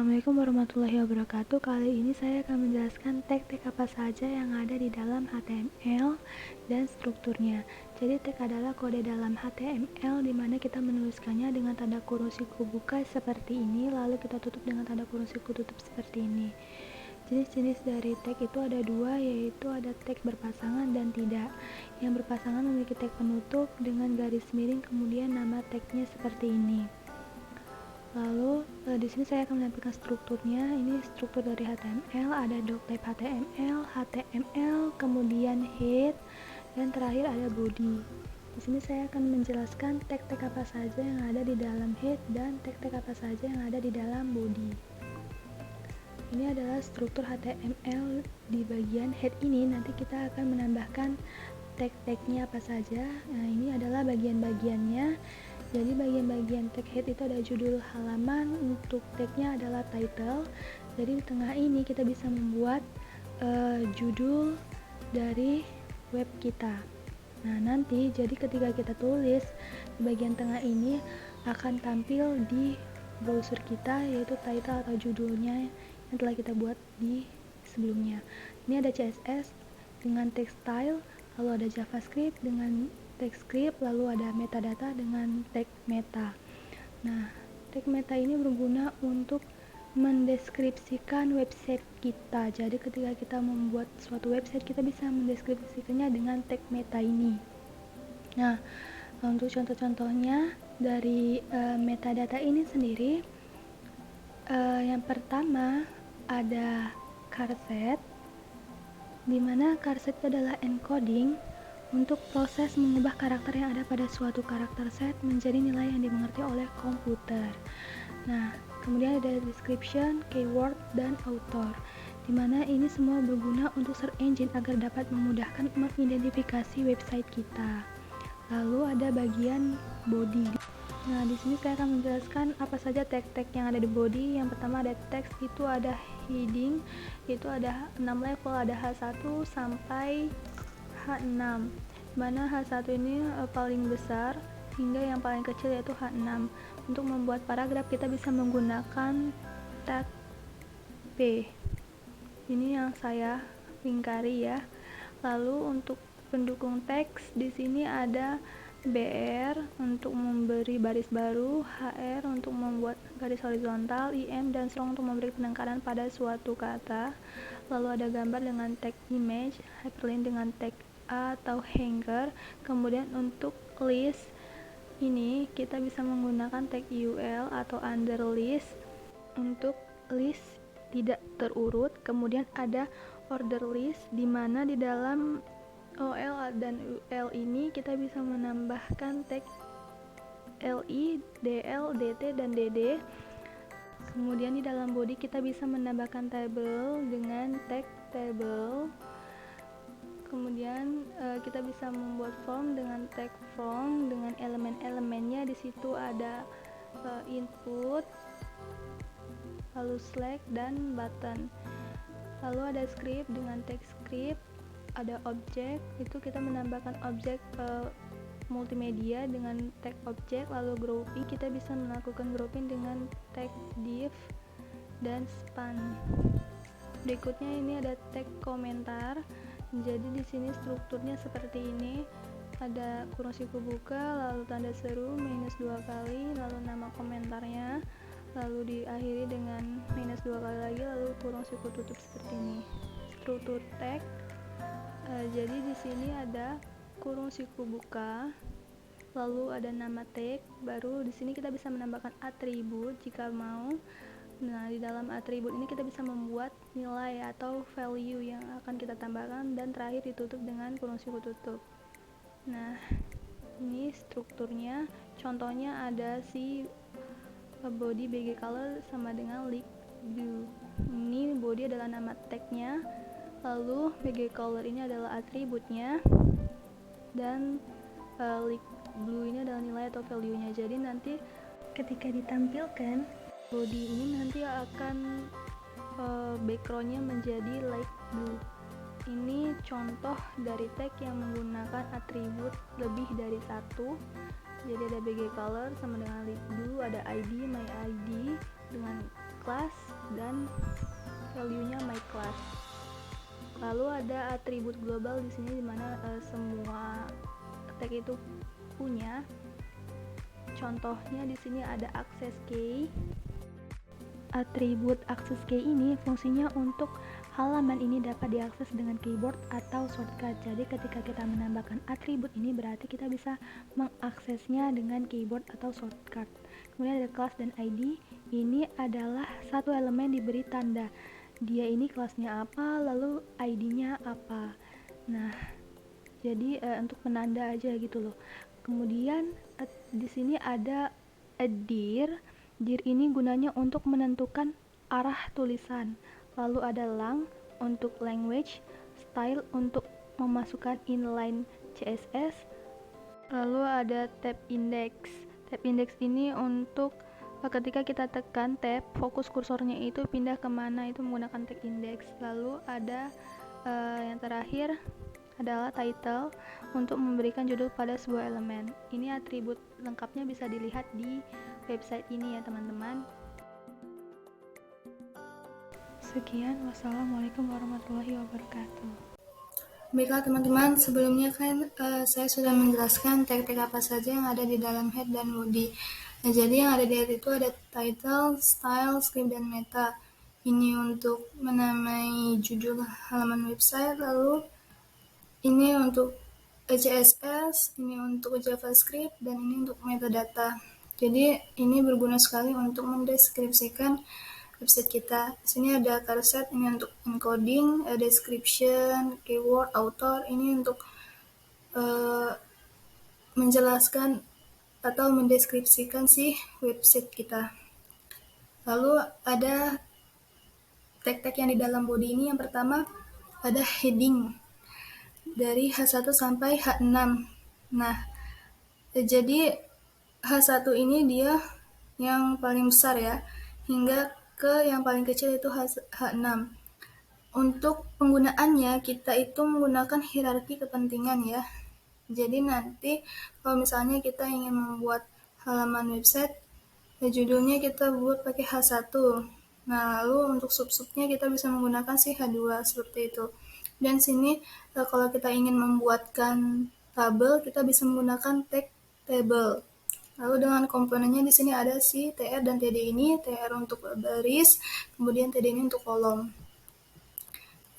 Assalamualaikum warahmatullahi wabarakatuh. Kali ini saya akan menjelaskan tag-tag apa saja yang ada di dalam HTML dan strukturnya. Jadi tag adalah kode dalam HTML di mana kita menuliskannya dengan tanda kurung siku buka seperti ini, lalu kita tutup dengan tanda kurung siku tutup seperti ini. Jenis-jenis dari tag itu ada dua, yaitu ada tag berpasangan dan tidak. Yang berpasangan memiliki tag penutup dengan garis miring, kemudian nama tagnya seperti ini. Lalu di sini saya akan menampilkan strukturnya. Ini struktur dari HTML, ada doctype HTML, kemudian head, dan terakhir ada body. Di sini saya akan menjelaskan tag-tag apa saja yang ada di dalam head dan tag-tag apa saja yang ada di dalam body. Ini adalah struktur HTML. Di bagian head ini nanti kita akan menambahkan tag-tagnya apa saja. Nah, ini adalah bagian-bagiannya. Jadi bagian-bagian tag head itu ada judul halaman, untuk tagnya adalah title. Jadi di tengah ini kita bisa membuat judul dari web kita. Nah, nanti jadi ketika kita tulis di bagian tengah ini akan tampil di browser kita, yaitu title atau judulnya yang telah kita buat di sebelumnya. Ini ada CSS dengan text style, lalu ada JavaScript dengan TypeScript, lalu ada metadata dengan tag meta. Nah, tag meta ini berguna untuk mendeskripsikan website kita. Jadi ketika kita membuat suatu website, kita bisa mendeskripsikannya dengan tag meta ini. Nah, untuk contoh-contohnya dari metadata ini sendiri, yang pertama ada charset, dimana charset adalah encoding untuk proses mengubah karakter yang ada pada suatu karakter set menjadi nilai yang dimengerti oleh komputer. Nah, kemudian ada description, keyword, dan author, dimana ini semua berguna untuk search engine agar dapat memudahkan mengidentifikasi website kita. Lalu ada bagian body. Nah, di sini saya akan menjelaskan apa saja tag-tag yang ada di body. Yang pertama ada text, itu ada heading, itu ada 6 level, ada H1 sampai H6, mana H1 ini paling besar hingga yang paling kecil yaitu H6. Untuk membuat paragraf kita bisa menggunakan tag P. Ini yang saya lingkari ya. Lalu untuk pendukung teks di sini ada BR untuk memberi baris baru, HR untuk membuat garis horizontal, IM dan strong untuk memberi penekanan pada suatu kata. Lalu ada gambar dengan tag image, hyperlink dengan tag A atau hanger. Kemudian untuk list ini kita bisa menggunakan tag UL atau under list untuk list tidak terurut. Kemudian ada order list, di mana di dalam OL dan UL ini kita bisa menambahkan tag LI, DL, DT, dan DD. Kemudian di dalam body kita bisa menambahkan table dengan tag table. Kemudian kita bisa membuat form dengan tag form dengan elemen-elemennya. Di situ ada input, lalu select, dan button. Lalu ada script dengan tag script. Ada object, itu kita menambahkan objek multimedia dengan tag object. Lalu grouping, kita bisa melakukan grouping dengan tag div dan span. Berikutnya ini ada tag komentar. Jadi di sini strukturnya seperti ini, ada kurung siku buka, lalu tanda seru minus 2 kali, lalu nama komentarnya, lalu diakhiri dengan minus 2 kali lagi, lalu kurung siku tutup seperti ini. Struktur tag, jadi di sini ada kurung siku buka, lalu ada nama tag, baru di sini kita bisa menambahkan atribut jika mau. Nah, di dalam atribut ini kita bisa membuat nilai atau value yang akan kita tambahkan, dan terakhir ditutup dengan kurung siku tutup. Nah, ini strukturnya. Contohnya ada si body BG color sama dengan light blue. Ini body adalah nama tagnya, lalu BG color ini adalah atributnya, dan light blue ini adalah nilai atau value-nya. Jadi nanti ketika ditampilkan body ini nanti akan backgroundnya menjadi light blue. Ini contoh dari tag yang menggunakan atribut lebih dari satu. Jadi ada BG color sama dengan light blue, ada ID, my ID dengan class dan value-nya my class. Lalu ada atribut global di sini dimana semua tag itu punya. Contohnya di sini ada access key. Atribut access key ini fungsinya untuk halaman ini dapat diakses dengan keyboard atau shortcut. Jadi ketika kita menambahkan atribut ini berarti kita bisa mengaksesnya dengan keyboard atau shortcut. Kemudian ada class dan ID. Ini adalah satu elemen diberi tanda. Dia ini kelasnya apa, lalu ID-nya apa. Nah, jadi untuk penanda aja gitu loh. Kemudian di sini ada dir. Dir ini gunanya untuk menentukan arah tulisan. Lalu ada lang untuk language, style untuk memasukkan inline CSS. Lalu ada tab index. Tab index ini untuk ketika kita tekan tab, fokus kursornya itu pindah kemana, itu menggunakan tab index. Lalu ada yang terakhir adalah title untuk memberikan judul pada sebuah elemen. Ini atribut lengkapnya bisa dilihat di website ini ya teman-teman. Sekian, wassalamualaikum warahmatullahi wabarakatuh. Baiklah teman-teman, sebelumnya kan saya sudah menjelaskan tag-tag apa saja yang ada di dalam head dan body. Nah, jadi yang ada di head itu ada title, style, script, dan meta. Ini untuk menamai judul halaman website, lalu ini untuk CSS, ini untuk JavaScript, dan ini untuk metadata. Jadi ini berguna sekali untuk mendeskripsikan website kita. Di sini ada charset, ini untuk encoding, description, keyword, author, ini untuk menjelaskan atau mendeskripsikan si website kita. Lalu ada tag-tag yang di dalam body ini. Yang pertama ada heading dari H1 sampai H6. Nah, jadi H1 ini dia yang paling besar ya, hingga ke yang paling kecil itu H6. Untuk penggunaannya kita itu menggunakan hierarki kepentingan ya. Jadi nanti kalau misalnya kita ingin membuat halaman website, judulnya kita buat pakai H1. Nah, lalu untuk sub-subnya kita bisa menggunakan si H2 seperti itu. Dan sini kalau kita ingin membuatkan tabel, kita bisa menggunakan tag table. Lalu dengan komponennya di sini ada si tr dan td ini, tr untuk baris, kemudian td ini untuk kolom.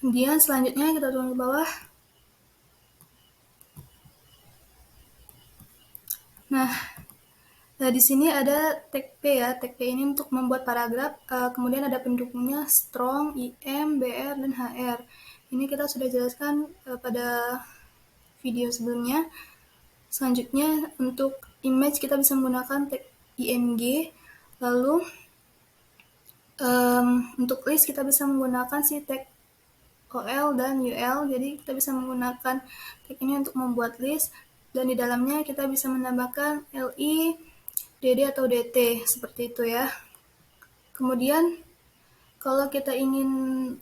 Kemudian selanjutnya kita turun ke bawah. Nah, di sini ada tag P ya. Tag P ini untuk membuat paragraf. Kemudian ada pendukungnya strong, im, br, dan hr. Ini kita sudah jelaskan pada video sebelumnya. Selanjutnya untuk image kita bisa menggunakan tag img. Lalu untuk list kita bisa menggunakan si tag ol dan ul. Jadi kita bisa menggunakan tag ini untuk membuat list. Dan di dalamnya kita bisa menambahkan li, dd atau dt seperti itu ya. Kemudian kalau kita ingin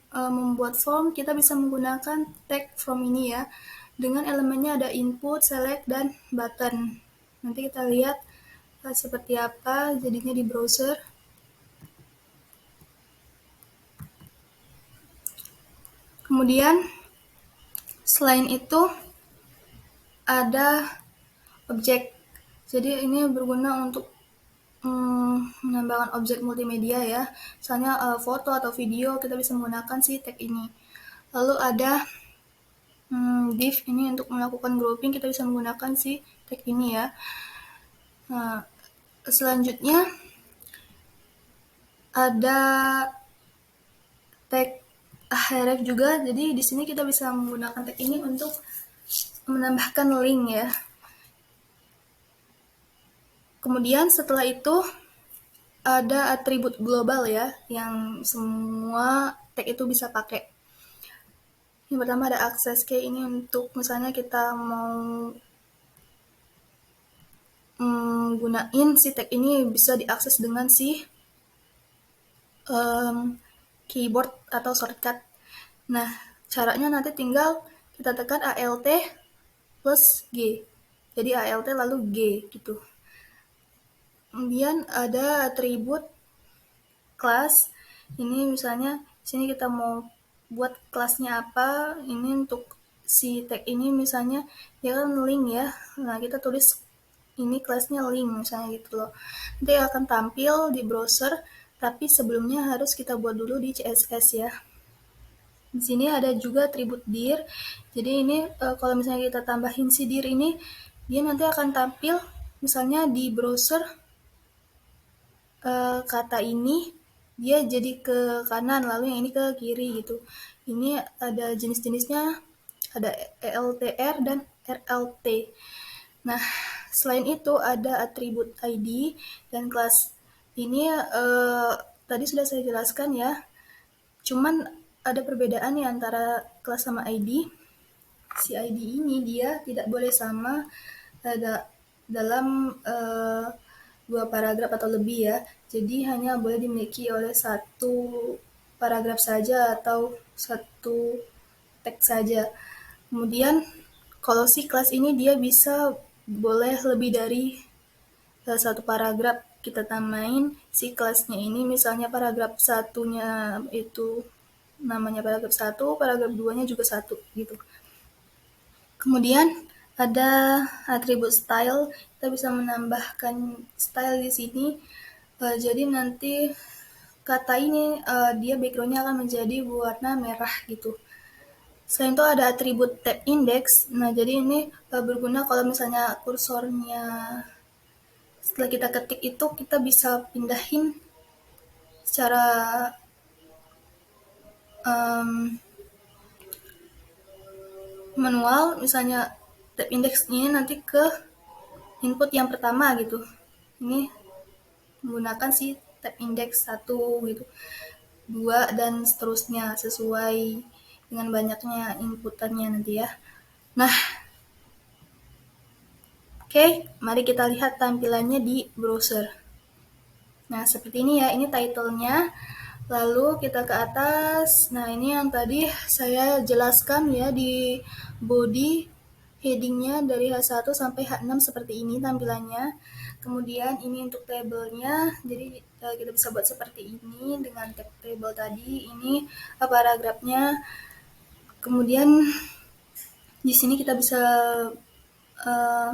membuat form, kita bisa menggunakan tag from ini ya. Dengan elemennya ada input, select, dan button. Nanti kita lihat seperti apa jadinya di browser. Kemudian selain itu ada objek. Jadi ini berguna untuk menambahkan objek multimedia ya. Misalnya foto atau video, kita bisa menggunakan si tag ini. Lalu ada div, ini untuk melakukan grouping, kita bisa menggunakan si tag ini ya. Nah, selanjutnya ada tag href juga. Jadi di sini kita bisa menggunakan tag ini untuk menambahkan link ya. Kemudian setelah itu ada atribut global ya, yang semua tag itu bisa pakai. Yang pertama ada access key, ini untuk misalnya kita mau gunain si tag ini bisa diakses dengan si keyboard atau shortcut. Nah, caranya nanti tinggal kita tekan alt plus G. Jadi alt lalu G gitu. Kemudian ada atribut class. Ini misalnya sini kita mau buat kelasnya apa, ini untuk si tag ini misalnya dia kan link ya. Nah, kita tulis ini kelasnya link misalnya gitu loh. Nanti akan tampil di browser, tapi sebelumnya harus kita buat dulu di CSS ya. Di sini ada juga atribut dir. Jadi ini kalau misalnya kita tambahin si dir ini, dia nanti akan tampil misalnya di browser kata ini dia jadi ke kanan, lalu yang ini ke kiri gitu. Ini ada jenis-jenisnya, ada ELTR dan RLT. Nah, selain itu ada atribut ID dan kelas. Ini tadi sudah saya jelaskan ya. Cuman ada perbedaan nih antara kelas sama ID. Si ID ini dia tidak boleh sama dalam dua paragraf atau lebih ya. Jadi hanya boleh dimiliki oleh satu paragraf saja atau satu teks saja. Kemudian kalau si kelas ini dia bisa boleh lebih dari satu paragraf. Kita tambahin si kelasnya ini, misalnya paragraf satunya itu namanya paragraf 1, paragraf 2-nya juga 1 gitu. Kemudian ada atribut style, kita bisa menambahkan style di sini. Jadi nanti kata ini dia backgroundnya akan menjadi warna merah gitu. Selain itu ada atribut tab index. Nah, jadi ini berguna kalau misalnya kursornya setelah kita ketik itu kita bisa pindahin secara um, manual, misalnya tab index ini nanti ke input yang pertama gitu. Ini menggunakan si tab index 1 gitu, 2 dan seterusnya sesuai dengan banyaknya inputannya nanti ya. Nah, oke, mari kita lihat tampilannya di browser. Nah, seperti ini ya, ini title-nya. Lalu kita ke atas. Nah, ini yang tadi saya jelaskan ya di body headingnya dari H1 sampai H6 seperti ini tampilannya. Kemudian ini untuk tabelnya, jadi kita bisa buat seperti ini dengan table tadi. Ini paragrafnya. Kemudian di sini kita bisa uh,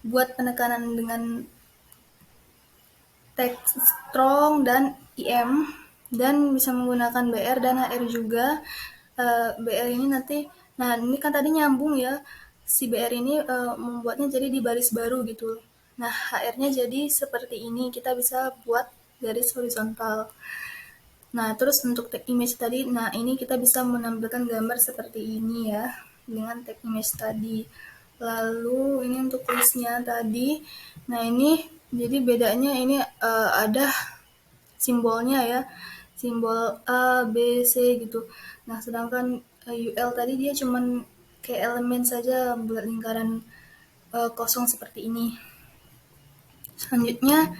buat penekanan dengan teks strong dan IM, dan bisa menggunakan BR dan HR juga. BR ini nanti, nah ini kan tadi nyambung ya, si BR ini membuatnya jadi di baris baru gitu. Nah, HR-nya jadi seperti ini, kita bisa buat garis horizontal. Nah, terus untuk tag image tadi, nah ini kita bisa menampilkan gambar seperti ini ya, dengan tag image tadi. Lalu ini untuk listnya tadi, nah ini jadi bedanya ini ada simbolnya ya, simbol A, B, C gitu. Nah, sedangkan UL tadi dia cuman kayak elemen saja, buat lingkaran kosong seperti ini. Selanjutnya,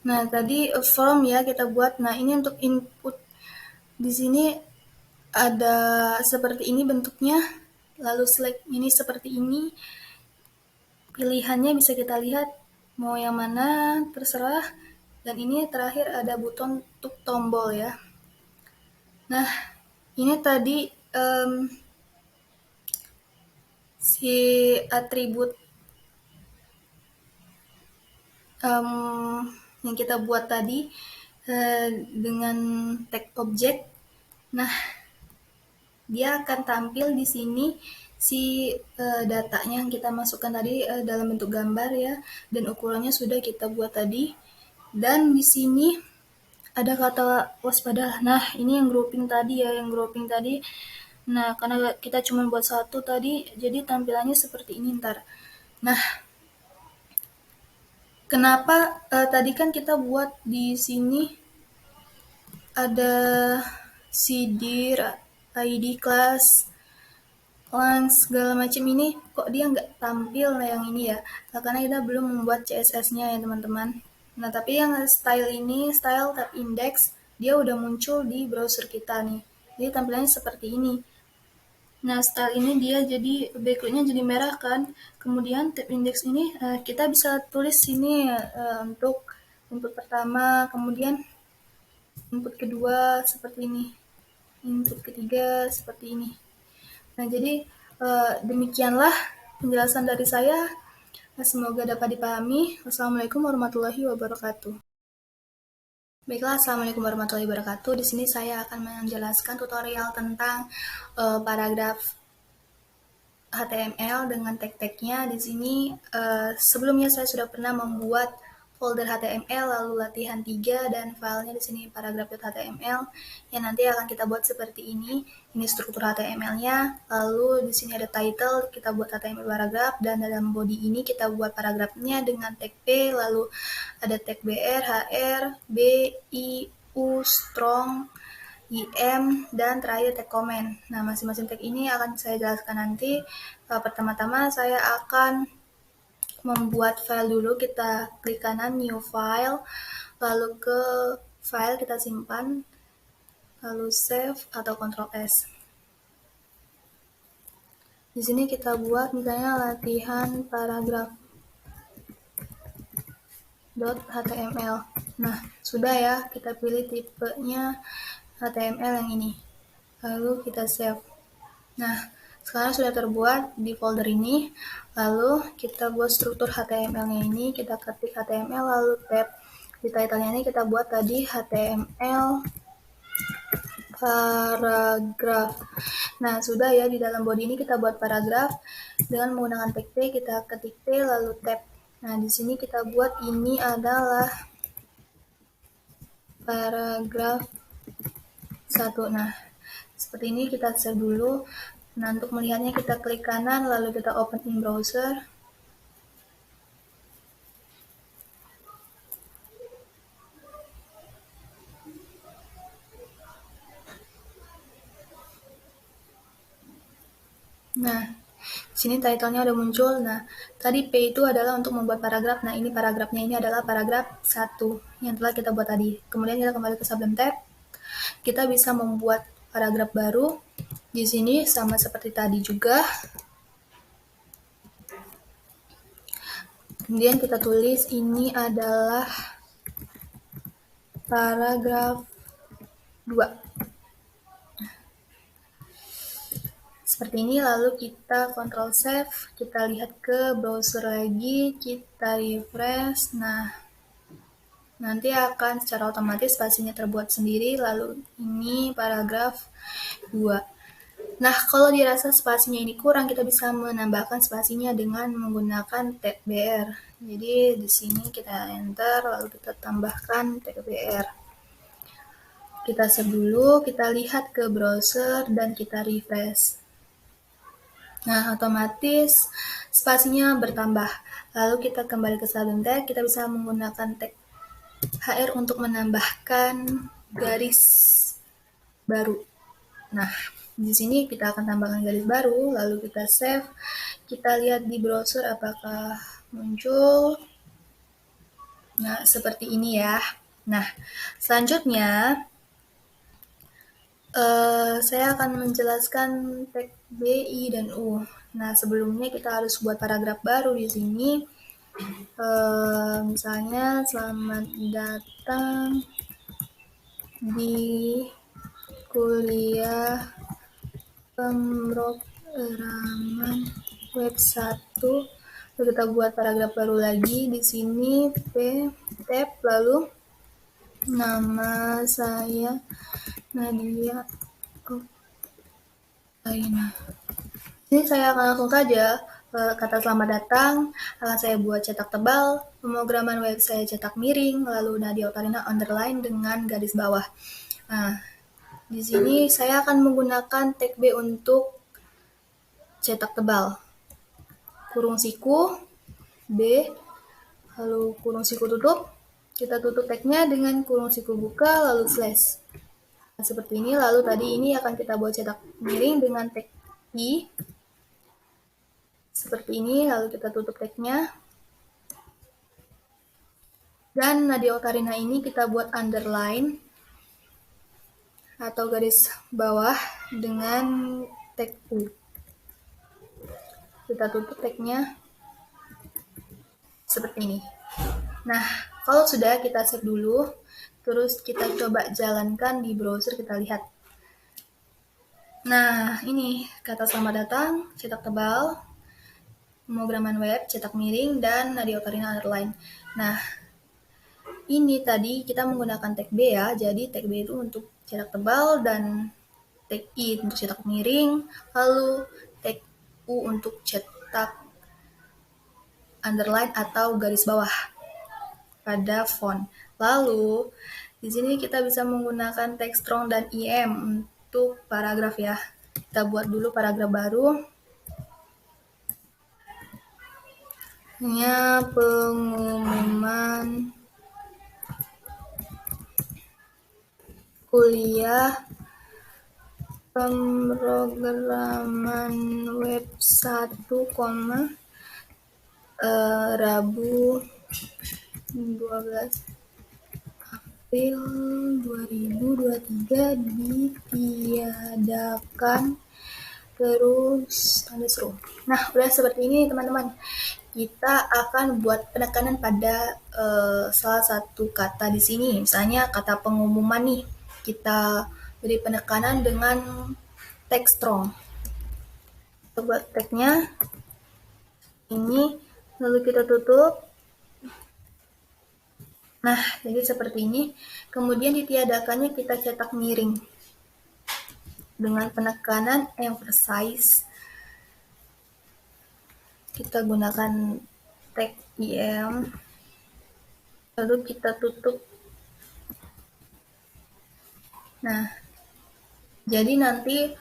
nah tadi form ya kita buat. Nah, ini untuk input. Di sini ada seperti ini bentuknya. Lalu select ini seperti ini. Pilihannya bisa kita lihat mau yang mana, terserah. Dan ini terakhir ada buton untuk tombol ya. Nah, ini tadi si atribut yang kita buat tadi dengan tag object. Nah, dia akan tampil di sini si datanya yang kita masukkan tadi dalam bentuk gambar ya, dan ukurannya sudah kita buat tadi. Dan di sini ada kata waspada. Nah, ini yang grouping tadi ya, Nah, karena kita cuma buat satu tadi, jadi tampilannya seperti ini ntar. Nah, kenapa tadi kan kita buat di sini ada sidir, ID class, lens, segala macam, ini kok dia nggak tampil yang ini ya? Nah, karena kita belum membuat CSS-nya ya teman-teman. Nah, tapi yang style ini, style tab index, dia udah muncul di browser kita nih. Jadi tampilannya seperti ini. Nah, style ini dia jadi backgroundnya jadi merah kan. Kemudian tab index ini kita bisa tulis sini untuk input pertama. Kemudian input kedua seperti ini, input ketiga seperti ini. Nah, jadi demikianlah penjelasan dari saya. Semoga dapat dipahami. Wassalamualaikum warahmatullahi wabarakatuh. Baiklah, assalamualaikum warahmatullahi wabarakatuh. Di sini saya akan menjelaskan tutorial tentang paragraf HTML dengan tag-tagnya. Di sini sebelumnya saya sudah pernah membuat folder HTML lalu latihan 3 dan filenya di sini paragraf.html yang nanti akan kita buat seperti ini. Ini struktur HTML-nya. Lalu di sini ada title, kita buat HTML paragraf, dan dalam body ini kita buat paragrafnya dengan tag P, lalu ada tag BR, HR, B, I, U, strong, IM, dan terakhir tag comment. Nah, masing-masing tag ini akan saya jelaskan nanti. Pertama-tama saya akan membuat file dulu. Kita klik kanan new file, lalu ke file kita simpan, lalu save atau Ctrl S. Di sini kita buat misalnya latihan paragraf .html. Nah, sudah ya, kita pilih tipenya HTML yang ini. Lalu kita save. Nah, sekarang sudah terbuat di folder ini. Lalu kita buat struktur HTML-nya ini, kita ketik HTML lalu tab. Di title-nya ini kita buat tadi HTML paragraf. Nah, sudah ya, di dalam body ini kita buat paragraf dengan menggunakan tag P, kita ketik P lalu tab. Nah, di sini kita buat ini adalah paragraf 1. Nah, seperti ini kita save dulu. Nah, untuk melihatnya kita klik kanan lalu kita open in browser. Nah, sini title-nya udah muncul. Nah, tadi P itu adalah untuk membuat paragraf. Nah, ini paragrafnya ini adalah paragraf 1 yang telah kita buat tadi. Kemudian kita kembali ke Sublime Tab. Kita bisa membuat paragraf baru. Di sini sama seperti tadi juga. Kemudian kita tulis ini adalah paragraf 2. Seperti ini, lalu kita Ctrl Save, kita lihat ke browser lagi, kita refresh. Nah, nanti akan secara otomatis spasinya terbuat sendiri, lalu ini paragraf 2. Nah, kalau dirasa spasinya ini kurang, kita bisa menambahkan spasinya dengan menggunakan tab BR. Jadi di sini kita enter, lalu kita tambahkan tab BR. Kita save dulu, kita lihat ke browser dan kita refresh. Nah, otomatis spasinya bertambah. Lalu kita kembali ke Sublime Text, kita bisa menggunakan tag HR untuk menambahkan garis baru. Nah, di sini kita akan tambahkan garis baru, lalu kita save. Kita lihat di browser apakah muncul. Nah, seperti ini ya. Nah, selanjutnya saya akan menjelaskan tag B, I, dan U. Nah, sebelumnya kita harus buat paragraf baru di sini. Misalnya, selamat datang di kuliah pemrograman web 1. Lalu kita buat paragraf baru lagi di sini, P, tab, lalu nama saya Nadia Aina. Ini saya akan langsung saja kata selamat datang akan saya buat cetak tebal, pemrograman web saya cetak miring, lalu Nadia Otarina underline dengan garis bawah. Nah, di sini saya akan menggunakan tag B untuk cetak tebal. Kurung siku B, lalu kurung siku tutup. Kita tutup tagnya dengan kurung siku buka, lalu slash. Nah, seperti ini, lalu tadi ini akan kita buat cetak miring dengan tag I. Seperti ini, lalu kita tutup tagnya. Dan Nadia Otarina ini kita buat underline atau garis bawah dengan tag U. Kita tutup tagnya seperti ini. Nah, kalau sudah, kita save dulu. Terus kita coba jalankan di browser, kita lihat. Nah, ini kata selamat datang, cetak tebal, pemrograman web, cetak miring, dan Nadia Ocarina Underline. Nah, ini tadi kita menggunakan tag B ya, jadi tag B itu untuk cetak tebal dan tag I untuk cetak miring, lalu tag U untuk cetak underline atau garis bawah pada font. Lalu di sini kita bisa menggunakan tag strong dan IM untuk paragraf ya. Kita buat dulu paragraf baru. Hanya pengumuman kuliah pemrograman web 1, Rabu 12 April 2023 ditiadakan, terus tanda seru. Nah, udah seperti ini teman-teman. Kita akan buat penekanan pada salah satu kata di sini. Misalnya kata pengumuman nih. Kita beri penekanan dengan tag strong. Kita buat tagnya ini, lalu kita tutup. Nah, jadi seperti ini. Kemudian ditiadakannya kita cetak miring dengan penekanan emphasize. Kita gunakan tag IM, lalu kita tutup. Nah, jadi nanti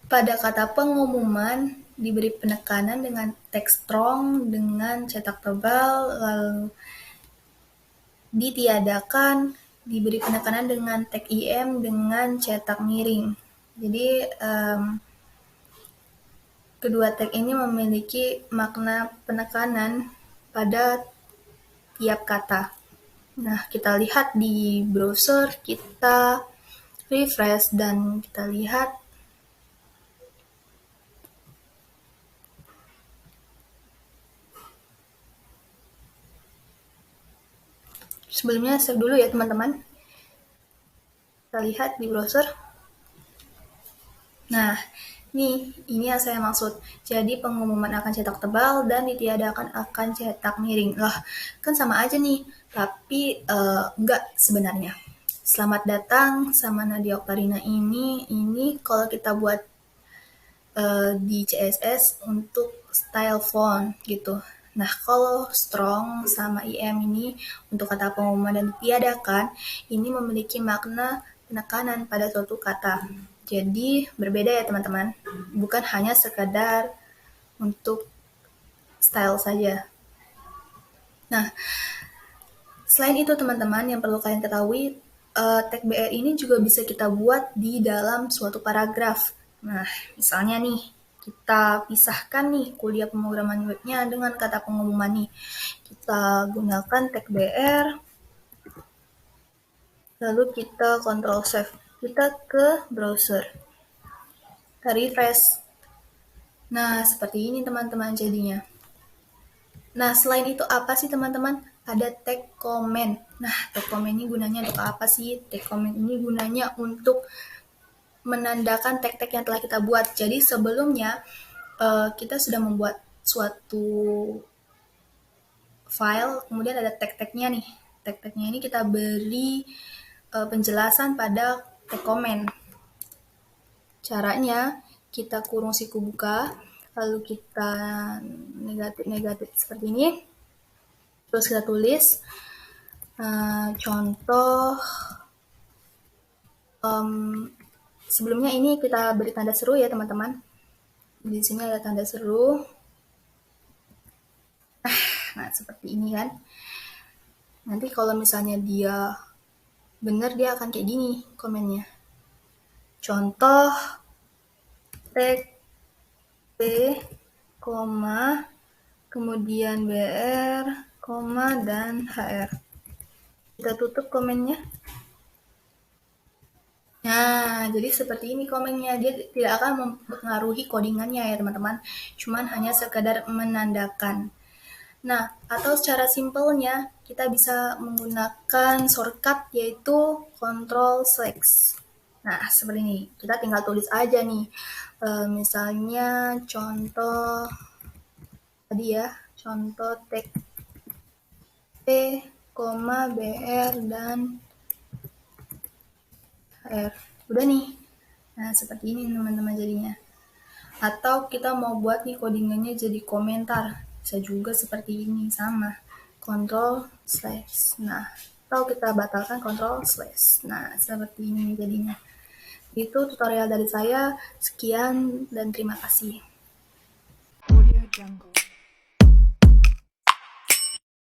pada kata pengumuman diberi penekanan dengan tag strong dengan cetak tebal, lalu ditiadakan diberi penekanan dengan tag IM dengan cetak miring. Jadi kedua tag ini memiliki makna penekanan pada tiap kata. Nah, kita lihat di browser, kita refresh dan kita lihat sebelumnya save dulu ya teman-teman. Kita lihat di browser. Nah, ini yang saya maksud. Jadi pengumuman akan cetak tebal dan ditiadakan akan cetak miring. Lah, kan sama aja nih. Tapi enggak sebenarnya. Selamat datang sama Nadia Ocarina ini kalau kita buat di CSS untuk style font gitu. Nah, kalau strong sama IM ini untuk kata pengumuman dan ditiadakan, ini memiliki makna penekanan pada suatu kata. Jadi berbeda ya teman-teman, bukan hanya sekadar untuk style saja. Nah, selain itu teman-teman yang perlu kalian ketahui, tag BR ini juga bisa kita buat di dalam suatu paragraf. Nah, misalnya nih, kita pisahkan nih kuliah pemrograman webnya dengan kata pengumuman nih. Kita gunakan tag BR, lalu kita Ctrl Save. Kita ke browser. Kita refresh. Nah, seperti ini teman-teman jadinya. Nah, selain itu apa sih teman-teman? Ada tag comment. Nah, tag comment ini gunanya untuk apa sih? Tag comment ini gunanya untuk menandakan tag-tag yang telah kita buat. Jadi sebelumnya kita sudah membuat suatu file, kemudian ada tag-tagnya nih. Tag-tagnya ini kita beri penjelasan pada tag comment. Caranya kita kurung siku buka, lalu kita negatif seperti ini. Terus kita tulis contoh. Sebelumnya ini kita beri tanda seru ya teman-teman. Di sini ada tanda seru. Nah, seperti ini kan. Nanti kalau misalnya dia benar, dia akan kayak gini komennya. Contoh tag P, kemudian BR, dan HR. Kita tutup komennya. Nah, jadi seperti ini komennya. Dia tidak akan mempengaruhi codingannya ya teman-teman. Cuman hanya sekadar menandakan. Nah, atau secara simpelnya kita bisa menggunakan shortcut yaitu Ctrl/. Nah, seperti ini. Kita tinggal tulis aja nih. Misalnya contoh tadi ya, contoh teks P, BR, dan HR. Udah nih. Nah, seperti ini teman-teman jadinya. Atau kita mau buat nih codingannya jadi komentar. Bisa juga seperti ini, sama. Ctrl/. Nah, atau kita batalkan Ctrl/. Nah, seperti ini jadinya. Itu tutorial dari saya. Sekian dan terima kasih. Audio Jungle.